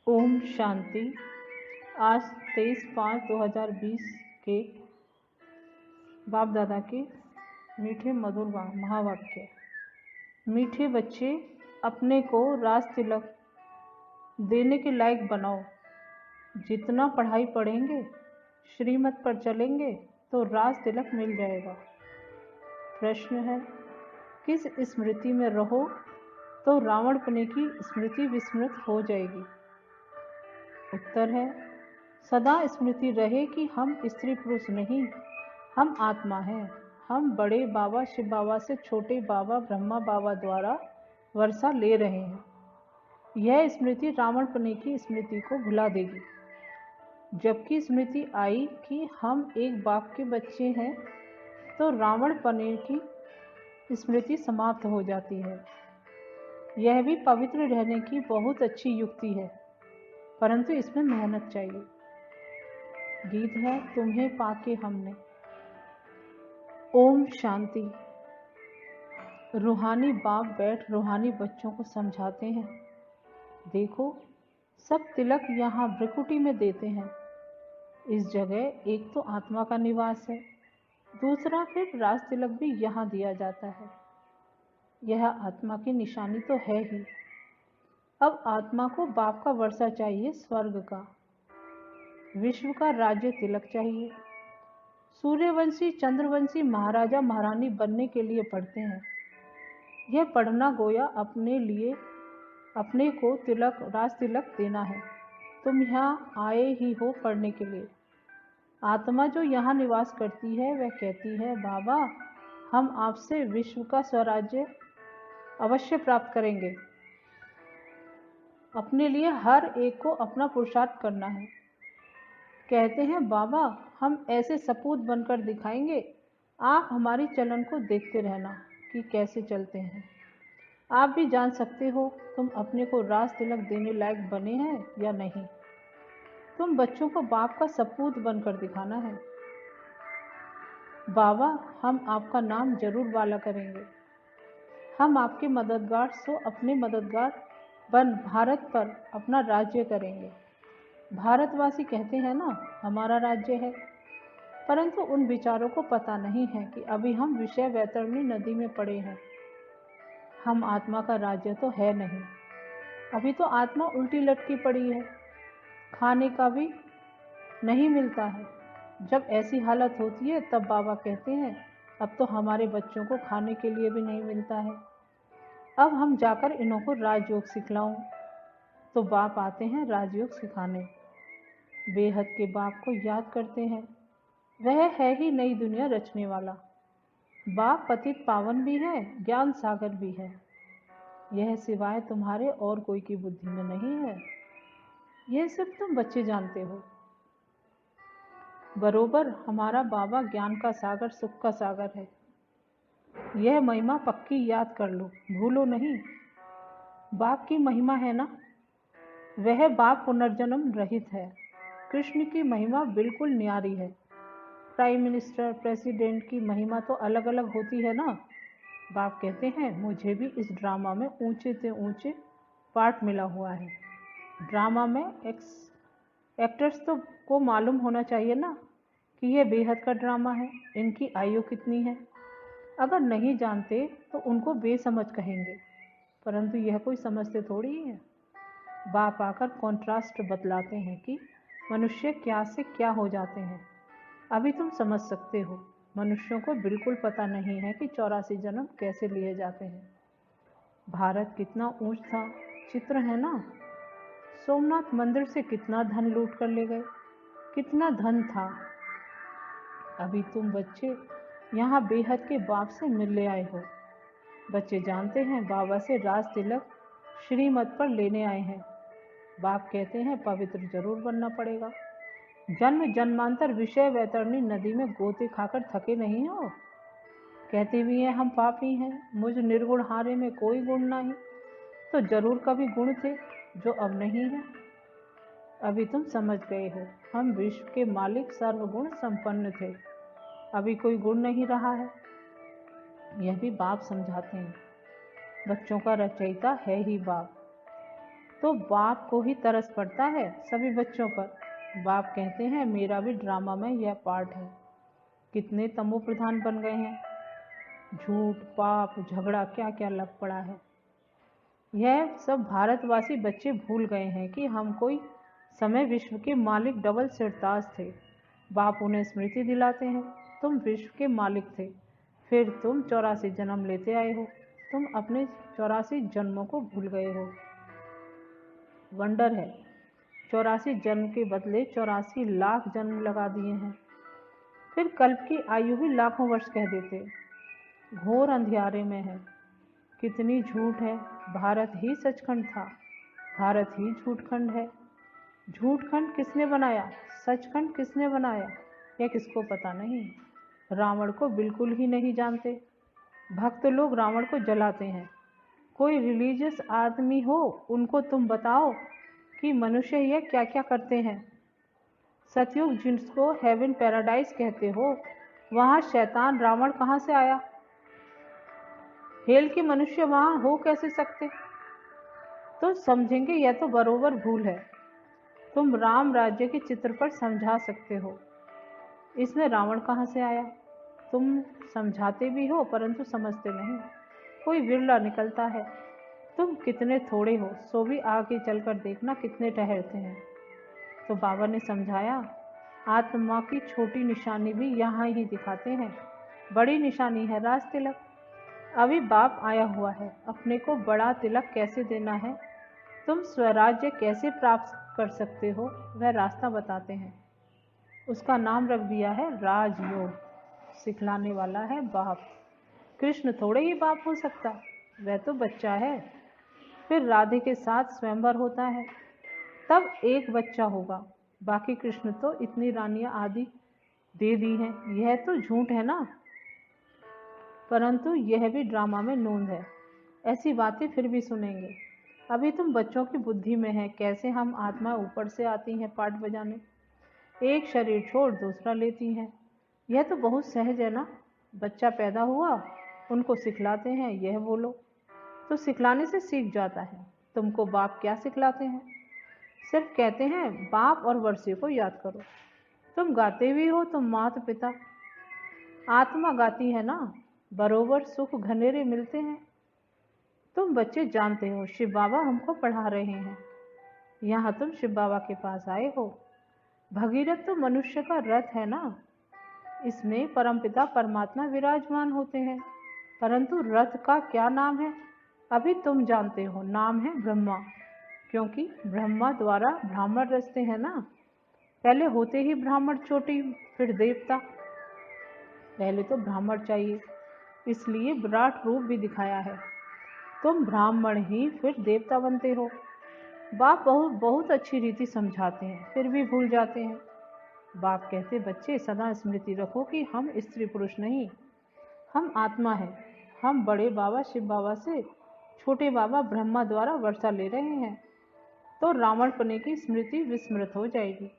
ओम शांति। आज 23/5/2020 के बाप दादा के मीठे मधुर महावाक्य। मीठे बच्चे, अपने को राज तिलक देने के लायक बनाओ। जितना पढ़ाई पढ़ेंगे, श्रीमत पर चलेंगे तो राज तिलक मिल जाएगा। प्रश्न है, किस स्मृति में रहो तो रावणपने की स्मृति विस्मृत हो जाएगी? उत्तर है, सदा स्मृति रहे कि हम स्त्री पुरुष नहीं, हम आत्मा हैं। हम बड़े बाबा शिव बाबा से छोटे बाबा ब्रह्मा बाबा द्वारा वर्षा ले रहे हैं। यह स्मृति रावणपने की स्मृति को भुला देगी। जबकि स्मृति आई कि हम एक बाप के बच्चे हैं तो रावणपने की स्मृति समाप्त हो जाती है। यह भी पवित्र रहने की बहुत अच्छी युक्ति है, परंतु इसमें मेहनत चाहिए। गीत है, तुम्हें पाके हमने। ओम शांति। रूहानी बाप बैठ रूहानी बच्चों को समझाते हैं, देखो सब तिलक यहाँ भ्रिकुटी में देते हैं। इस जगह एक तो आत्मा का निवास है, दूसरा फिर राज तिलक भी यहाँ दिया जाता है। यह आत्मा की निशानी तो है ही। अब आत्मा को बाप का वर्षा चाहिए, स्वर्ग का, विश्व का राज्य तिलक चाहिए। सूर्यवंशी चंद्रवंशी महाराजा महारानी बनने के लिए पढ़ते हैं। यह पढ़ना गोया अपने लिए अपने को तिलक राज तिलक देना है। तुम यहाँ आए ही हो पढ़ने के लिए। आत्मा जो यहाँ निवास करती है वह कहती है, बाबा हम आपसे विश्व का स्वराज्य अवश्य प्राप्त करेंगे। अपने लिए हर एक को अपना पुरुषार्थ करना है। कहते हैं, बाबा हम ऐसे सपूत बनकर दिखाएंगे, आप हमारी चलन को देखते रहना कि कैसे चलते हैं। आप भी जान सकते हो तुम अपने को राज तिलक देने लायक बने हैं या नहीं। तुम बच्चों को बाप का सपूत बनकर दिखाना है। बाबा हम आपका नाम जरूर वाला करेंगे। हम आपके मददगार सो अपने मददगार बन भारत पर अपना राज्य करेंगे। भारतवासी कहते हैं ना, हमारा राज्य है, परंतु उन विचारों को पता नहीं है कि अभी हम विषय वैतरणी नदी में पड़े हैं। हम आत्मा का राज्य तो है नहीं। अभी तो आत्मा उल्टी लटकी पड़ी है, खाने का भी नहीं मिलता है। जब ऐसी हालत होती है तब बाबा कहते हैं, अब तो हमारे बच्चों को खाने के लिए भी नहीं मिलता है। अब हम जाकर इन्हों को राजयोग सिखलाऊं। तो बाप आते हैं राजयोग सिखाने। बेहद के बाप को याद करते हैं। वह है ही नई दुनिया रचने वाला। बाप पतित पावन भी है, ज्ञान सागर भी है। यह सिवाय तुम्हारे और कोई की बुद्धि में नहीं है। यह सिर्फ तुम बच्चे जानते हो। बरोबर हमारा बाबा ज्ञान का सागर, सुख का सागर है। यह महिमा पक्की याद कर लो, भूलो नहीं। बाप की महिमा है ना, वह बाप पुनर्जन्म रहित है। कृष्ण की महिमा बिल्कुल न्यारी है। प्राइम मिनिस्टर, प्रेसिडेंट की महिमा तो अलग अलग होती है ना। बाप कहते हैं, मुझे भी इस ड्रामा में ऊंचे से ऊंचे पार्ट मिला हुआ है। ड्रामा में एक्टर्स तो को मालूम होना चाहिए ना कि यह बेहद का ड्रामा है, इनकी आयु कितनी है। अगर नहीं जानते तो उनको बेसमझ कहेंगे, परंतु यह कोई समझते थोड़ी है। बाप आकर कॉन्ट्रास्ट बतलाते हैं कि मनुष्य क्या से क्या हो जाते हैं। अभी तुम समझ सकते हो। मनुष्यों को बिल्कुल पता नहीं है कि 84 जन्म कैसे लिए जाते हैं। भारत कितना ऊंच था, चित्र है ना। सोमनाथ मंदिर से कितना धन लूट कर ले गए, कितना धन था। अभी तुम बच्चे यहाँ बेहद के बाप से मिलने आए हो। बच्चे जानते हैं बाबा से राज तिलक श्रीमत पर लेने आए हैं। बाप कहते हैं, पवित्र जरूर बनना पड़ेगा। जन्म जन्मांतर विषय वैतरणी नदी में गोते खाकर थके नहीं हो। कहते भी हैं हम पापी हैं, मुझ निर्गुण हारे में कोई गुण नहीं। तो जरूर कभी गुण थे जो अब नहीं है। अभी तुम समझ गए हो, हम विश्व के मालिक सर्वगुण संपन्न थे, अभी कोई गुण नहीं रहा है। यह भी बाप समझाते हैं। बच्चों का रचयिता है ही बाप। तो बाप को ही तरस पड़ता है सभी बच्चों पर। बाप कहते हैं मेरा भी ड्रामा में यह पार्ट है। कितने तमो प्रधान बन गए हैं, झूठ, पाप, झगड़ा, क्या क्या लग पड़ा है। यह सब भारतवासी बच्चे भूल गए हैं कि हम कोई समय विश्व के मालिक डबल सिरताज थे। बाप उन्हें स्मृति दिलाते हैं, तुम विश्व के मालिक थे, फिर तुम 84 जन्म लेते आए हो, तुम अपने 84 जन्मों को भूल गए हो। वंडर है, 84 जन्म के बदले 84 लाख जन्म लगा दिए हैं। फिर कल्प की आयु भी लाखों वर्ष कह देते। घोर अंधियारे में है। कितनी झूठ है। भारत ही सचखंड था, भारत ही झूठखंड है। झूठखंड किसने बनाया, सचखंड किसने बनाया, यह किसको पता नहीं। रावण को बिल्कुल ही नहीं जानते। भक्त लोग रावण को जलाते हैं। कोई रिलीजियस आदमी हो, उनको तुम बताओ कि मनुष्य यह क्या क्या करते हैं। सतयुग जिसको हेवन पैराडाइज कहते हो, वहाँ शैतान रावण कहाँ से आया। हेल के मनुष्य वहाँ हो कैसे सकते। तो समझेंगे यह तो बरोबर भूल है। तुम राम राज्य के चित्र पर समझा सकते हो, इसमें रावण कहाँ से आया। तुम समझाते भी हो परंतु समझते नहीं, कोई विरला निकलता है। तुम कितने थोड़े हो, सो भी आगे चलकर देखना कितने ठहरते हैं। तो बाबा ने समझाया, आत्मा की छोटी निशानी भी यहाँ ही दिखाते हैं, बड़ी निशानी है राज तिलक। अभी बाप आया हुआ है, अपने को बड़ा तिलक कैसे देना है, तुम स्वराज्य कैसे प्राप्त कर सकते हो, वह रास्ता बताते हैं। उसका नाम रख दिया है राजयोग। सिखलाने वाला है बाप। कृष्ण थोड़े ही बाप हो सकता, वह तो बच्चा है। फिर राधे के साथ स्वयंवर होता है, तब एक बच्चा होगा। बाकी कृष्ण तो इतनी रानियां आदि दे दी हैं। यह तो झूठ है ना, परंतु यह भी ड्रामा में नोंद है। ऐसी बातें फिर भी सुनेंगे। अभी तुम बच्चों की बुद्धि में है कैसे हम आत्मा ऊपर से आती हैं पाठ बजाने, एक शरीर छोड़ दूसरा लेती हैं। यह तो बहुत सहज है ना। बच्चा पैदा हुआ, उनको सिखलाते हैं यह बोलो, तो सिखलाने से सीख जाता है। तुमको बाप क्या सिखलाते हैं, सिर्फ कहते हैं बाप और वर्षे को याद करो। तुम गाते भी हो, तुम माता पिता, आत्मा गाती है ना, बरोबर सुख घनेरे मिलते हैं। तुम बच्चे जानते हो शिव बाबा हमको पढ़ा रहे हैं, यहाँ तुम शिव बाबा के पास आए हो। भगीरथ तो मनुष्य का रथ है ना, इसमें परमपिता परमात्मा विराजमान होते हैं, परंतु रथ का क्या नाम है अभी तुम जानते हो, नाम है ब्रह्मा। क्योंकि ब्रह्मा द्वारा ब्राह्मण रचते हैं ना, पहले होते ही ब्राह्मण चोटी, फिर देवता। पहले तो ब्राह्मण चाहिए, इसलिए विराट रूप भी दिखाया है। तुम ब्राह्मण ही फिर देवता बनते हो। बाप बहुत बहुत अच्छी रीति समझाते हैं, फिर भी भूल जाते हैं। बाप कहते बच्चे सदा स्मृति रखो कि हम स्त्री पुरुष नहीं, हम आत्मा है। हम बड़े बाबा शिव बाबा से छोटे बाबा ब्रह्मा द्वारा वर्षा ले रहे हैं, तो रावण पने की स्मृति विस्मृत हो जाएगी।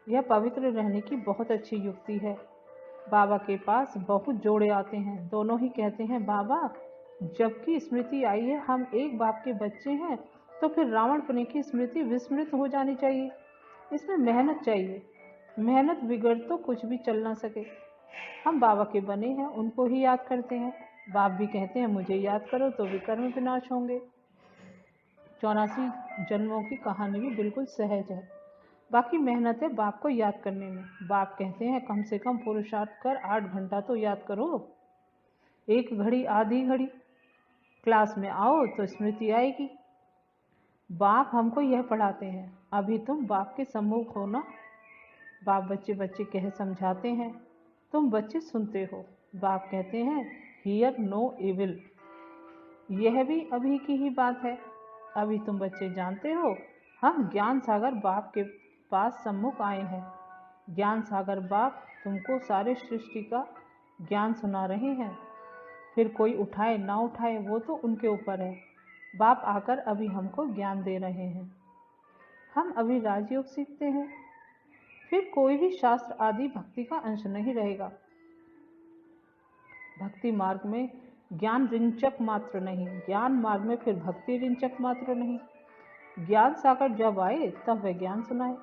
यह पवित्र रहने की बहुत अच्छी युक्ति है। बाबा के पास बहुत जोड़े आते हैं, दोनों ही कहते हैं बाबा जबकि स्मृति आई है, हम एक बाप के बच्चे हैं, तो फिर रावण पने की स्मृति विस्मृत हो जानी चाहिए। इसमें मेहनत चाहिए, मेहनत बिगड़ तो कुछ भी चल ना सके। हम बाबा के बने हैं, उनको ही याद करते हैं। बाप भी कहते हैं मुझे याद करो तो विकर्म विनाश होंगे। 84 जन्मों की कहानी भी बिल्कुल सहज है, बाकी मेहनत है बाप को याद करने में। बाप कहते हैं कम से कम पुरुषार्थ कर 8 घंटा तो याद करो, एक घड़ी आधी घड़ी, क्लास में आओ तो स्मृति आएगी। बाप हमको यह पढ़ाते हैं, अभी तुम बाप के सम्मुख हो ना। बाप बच्चे बच्चे कह समझाते हैं, तुम बच्चे सुनते हो। बाप कहते हैं हियर नो इविल। यह भी अभी की ही बात है। अभी तुम बच्चे जानते हो हम ज्ञान सागर बाप के पास सम्मुख आए हैं। ज्ञान सागर बाप तुमको सारे सृष्टि का ज्ञान सुना रहे हैं, फिर कोई उठाए ना उठाए वो तो उनके ऊपर है। बाप आकर अभी हमको ज्ञान दे रहे हैं। हम अभी राजयोग सीखते हैं, फिर कोई भी शास्त्र आदि भक्ति का अंश नहीं रहेगा। भक्ति मार्ग में ज्ञान रिंचक मात्र नहीं, ज्ञान मार्ग में फिर भक्ति रिंचक मात्र नहीं। ज्ञान सागर जब आए तब वे ज्ञान सुनाए।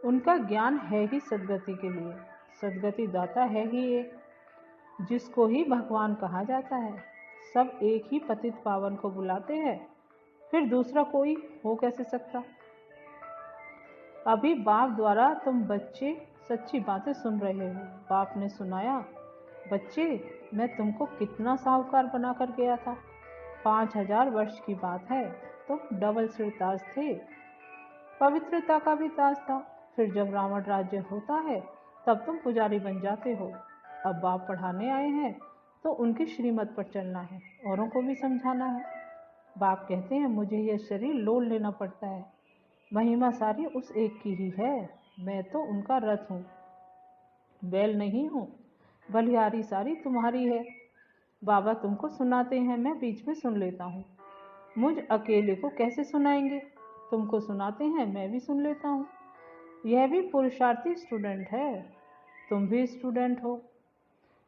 उनका ज्ञान है ही सद्गति के लिए, सद्गति दाता है ही एक, जिसको ही भगवान कहा जाता है। सब एक ही पतित पावन को बुलाते हैं, फिर दूसरा कोई हो कैसे सकता। अभी बाप द्वारा तुम बच्चे सच्ची बातें सुन रहे हो। बाप ने सुनाया, बच्चे मैं तुमको कितना साहूकार बनाकर गया था। 5000 वर्ष की बात है, तुम डबल सिर ताज थे, पवित्रता का भी ताज था। फिर जब रावण राज्य होता है तब तुम पुजारी बन जाते हो। अब बाप पढ़ाने आए हैं तो उनकी श्रीमत पर चलना है, औरों को भी समझाना है। बाप कहते हैं मुझे यह शरीर लोल लेना पड़ता है, महिमा सारी उस एक की ही है, मैं तो उनका रथ हूँ, बैल नहीं हूँ, बलिहारी सारी तुम्हारी है। बाबा तुमको सुनाते हैं, मैं बीच में सुन लेता हूँ। मुझ अकेले को कैसे सुनाएंगे, तुमको सुनाते हैं मैं भी सुन लेता हूँ। यह भी पुरुषार्थी स्टूडेंट है, तुम भी स्टूडेंट हो।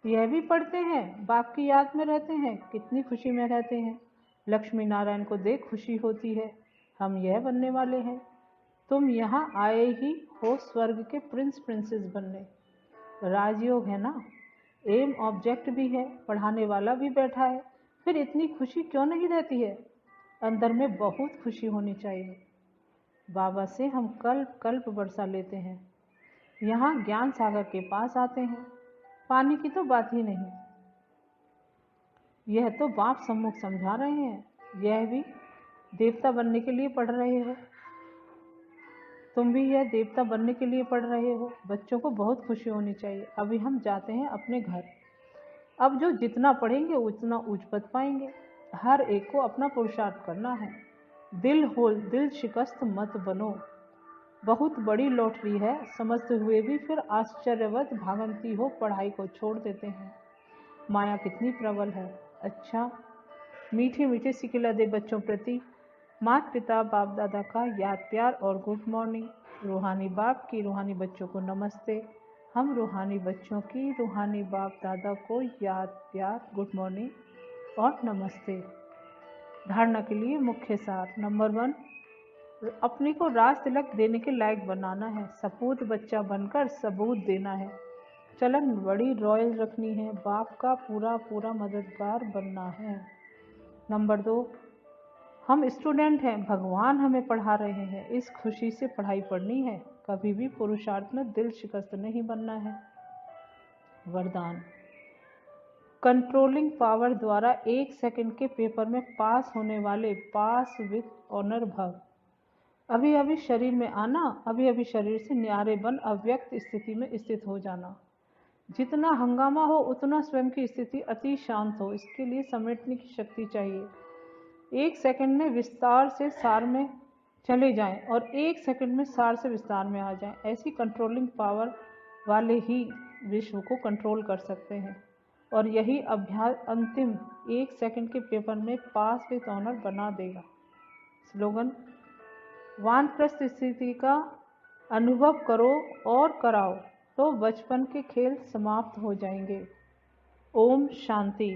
यह भी पढ़ते हैं, बाप की याद में रहते हैं, कितनी खुशी में रहते हैं। लक्ष्मी नारायण को देख खुशी होती है, हम यह बनने वाले हैं। तुम यहाँ आए ही हो स्वर्ग के प्रिंस प्रिंसेस बनने। राजयोग है ना, एम ऑब्जेक्ट भी है, पढ़ाने वाला भी बैठा है, फिर इतनी खुशी क्यों नहीं रहती है। अंदर में बहुत खुशी होनी चाहिए। बाबा से हम कल्प कल्प बरसा लेते हैं, यहाँ ज्ञान सागर के पास आते हैं, पानी की तो बात ही नहीं। यह तो बाप सम्मुख समझा रहे हैं। यह भी देवता बनने के लिए पढ़ रहे हो, तुम भी यह देवता बनने के लिए पढ़ रहे हो। बच्चों को बहुत खुशी होनी चाहिए। अभी हम जाते हैं अपने घर। अब जो जितना पढ़ेंगे उतना उच्च पद पाएंगे। हर एक को अपना पुरुषार्थ करना है। दिल होल दिल शिकस्त मत बनो, बहुत बड़ी लॉटरी है, समझते हुए भी फिर आश्चर्यवत भागंती हो पढ़ाई को छोड़ देते हैं। माया कितनी प्रबल है। अच्छा, मीठे मीठे सिकिला दे बच्चों प्रति माता पिता बाप दादा का याद प्यार और गुड मॉर्निंग। रूहानी बाप की रूहानी बच्चों को नमस्ते। हम रूहानी बच्चों की रूहानी बाप दादा को याद प्यार गुड मॉर्निंग और नमस्ते। धारणा के लिए मुख्य सार। नंबर 1, अपने को राज तिलक देने के लायक बनाना है। सपूत बच्चा बनकर सबूत देना है। चलन बड़ी रॉयल रखनी है। बाप का पूरा पूरा मददगार बनना है। नंबर 2, हम स्टूडेंट हैं, भगवान हमें पढ़ा रहे हैं, इस खुशी से पढ़ाई पढ़नी है। कभी भी पुरुषार्थ में दिल शिकस्त नहीं बनना है। वरदान, कंट्रोलिंग पावर द्वारा 1 सेकंड के पेपर में पास होने वाले पास विद ऑनर भव। अभी अभी शरीर में आना, अभी अभी शरीर से न्यारे बन अव्यक्त स्थिति में स्थित हो जाना। जितना हंगामा हो उतना स्वयं की स्थिति अति शांत हो। इसके लिए समेटने की शक्ति चाहिए। 1 सेकंड में विस्तार से सार में चले जाएं और 1 सेकंड में सार से विस्तार में आ जाएं। ऐसी कंट्रोलिंग पावर वाले ही विश्व को कंट्रोल कर सकते हैं। और यही अभ्यास अंतिम 1 सेकंड के पेपर में पास विद ऑनर बना देगा। स्लोगन, वानप्रस्थ स्थिति का अनुभव करो और कराओ तो बचपन के खेल समाप्त हो जाएंगे। ओम शांति।